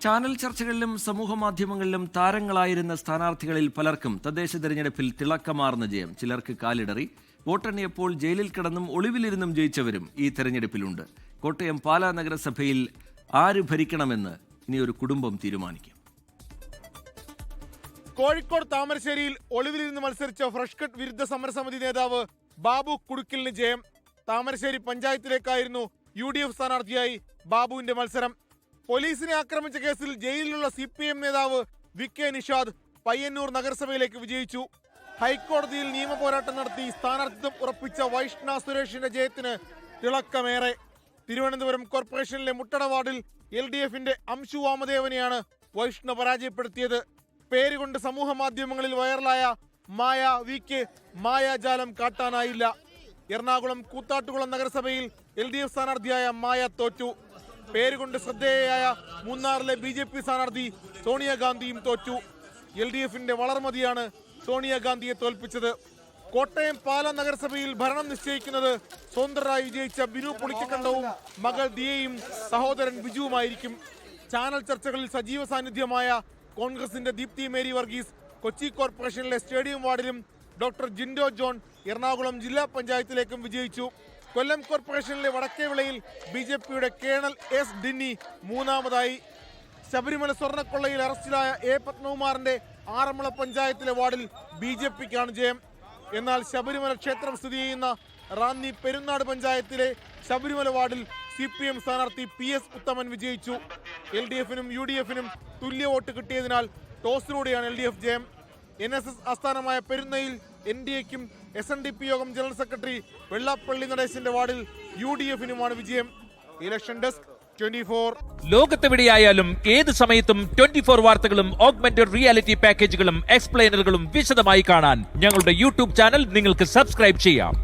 Channel ചർച്ചകളിലും സമൂഹമാധ്യമങ്ങളിലും താരങ്ങളായിരുന്ന സ്ഥാനാർത്ഥികളിൽ പലർക്കും തദ്ദേശ തെരഞ്ഞെടുപ്പിൽ തിളക്കമാർന്ന ജയം. ചിലർക്ക് കാലിടറി. വോട്ടെണ്ണിയപ്പോൾ ജയിലിൽ കിടന്നും ഒളിവിലിരുന്നും ജയിച്ചവരും ഈ തെരഞ്ഞെടുപ്പിലുണ്ട്. കോട്ടയം പാലാ നഗരസഭയിൽ ആര് ഭരിക്കണമെന്ന് ഇനിയൊരു കുടുംബം തീരുമാനിക്കും. കോഴിക്കോട് താമരശ്ശേരിയിൽ ഒളിവിലിരുന്ന് മത്സരിച്ച ഫ്രഷ് കട്ട് വിരുദ്ധ സമരസമിതി നേതാവ് ബാബു കുടുക്കലിന് ജയം. താമരശ്ശേരി പഞ്ചായത്തിലേക്കായിരുന്നു UDF സ്ഥാനാർത്ഥിയായി ബാബുവിന്റെ മത്സരം. പോലീസിനെ ആക്രമിച്ച കേസിൽ ജയിലിലുള്ള CPM നേതാവ് VK നിഷാദ് പയ്യന്നൂർ നഗരസഭയിലേക്ക് വിജയിച്ചു. ഹൈക്കോടതിയിൽ നിയമപോരാട്ടം നടത്തി സ്ഥാനാർത്ഥിത്വം ഉറപ്പിച്ച വൈഷ്ണ സുരേഷിന്റെ ജയത്തിന് തിളക്കമേറെ. തിരുവനന്തപുരം കോർപ്പറേഷനിലെ മുട്ടട വാർഡിൽ LDFന്റെ അംശു വാമദേവനെയാണ് വൈഷ്ണ പരാജയപ്പെടുത്തിയത്. പേരുകൊണ്ട് സമൂഹ മാധ്യമങ്ങളിൽ വൈറലായ മായ VK മായാജാലം കാട്ടാനായില്ല. എറണാകുളം കൂത്താട്ടുകുളം നഗരസഭയിൽ LDF സ്ഥാനാർത്ഥിയായ മായ തോറ്റു. പേരുകൊണ്ട് ശ്രദ്ധേയയായ മൂന്നാറിലെ BJP സ്ഥാനാർത്ഥി സോണിയാഗാന്ധിയും തോറ്റു. LDFന്റെ വളർമതിയാണ് സോണിയാഗാന്ധിയെ തോൽപ്പിച്ചത്. കോട്ടയം പാലാ നഗരസഭയിൽ ഭരണം നിശ്ചയിക്കുന്നത് സ്വതന്ത്രരായി വിജയിച്ച ബിനു പുളിക്കക്കണ്ടവും മകൾ ദിയയും സഹോദരൻ ബിജുവുമായിരിക്കും. ചാനൽ ചർച്ചകളിൽ സജീവ സാന്നിധ്യമായ കോൺഗ്രസിന്റെ ദീപ്തി മേരി വർഗീസ് കൊച്ചി കോർപ്പറേഷനിലെ സ്റ്റേഡിയം വാർഡിലും ഡോക്ടർ ജിൻഡോ ജോൺ എറണാകുളം ജില്ലാ പഞ്ചായത്തിലേക്കും വിജയിച്ചു. കൊല്ലം കോർപ്പറേഷനിലെ വടക്കേവിളയിൽ BJPയുടെ കേണൽ S ഡിന്നി മൂന്നാമതായി. ശബരിമല സ്വർണ്ണക്കൊള്ളയിൽ അറസ്റ്റിലായ A പത്മകുമാറിന്റെ ആറന്മുള പഞ്ചായത്തിലെ വാർഡിൽ BJPക്കാണ് ജയം. എന്നാൽ ശബരിമല ക്ഷേത്രം സ്ഥിതി ചെയ്യുന്ന റാന്നി പെരുന്നാട് പഞ്ചായത്തിലെ ശബരിമല വാർഡിൽ CPM സ്ഥാനാർത്ഥി PS ഉത്തമൻ വിജയിച്ചു. LDFനും UDFനും തുല്യ വോട്ട് കിട്ടിയതിനാൽ ടോസിലൂടെയാണ് LDF ജയം. NSS ആസ്ഥാനമായ പെരുന്നയിൽ NDAയ്ക്കും SNDP യോഗം ജനറൽ സെക്രട്ടറി വെള്ളാപ്പള്ളി നടേശന്റെ വാർഡിൽ UDFനുമാണ് വിജയം. Election desk 24. ലോകത്തെവിടെയായാലും ഏത് സമയത്തും 24 വാർത്തകളും ഓഗ്മെന്റഡ് റിയാലിറ്റി പാക്കേജുകളും എക്സ്പ്ലെയിനറുകളും വിശദമായി കാണാൻ ഞങ്ങളുടെ YouTube ചാനൽ നിങ്ങൾക്ക് സബ്സ്ക്രൈബ് ചെയ്യാം.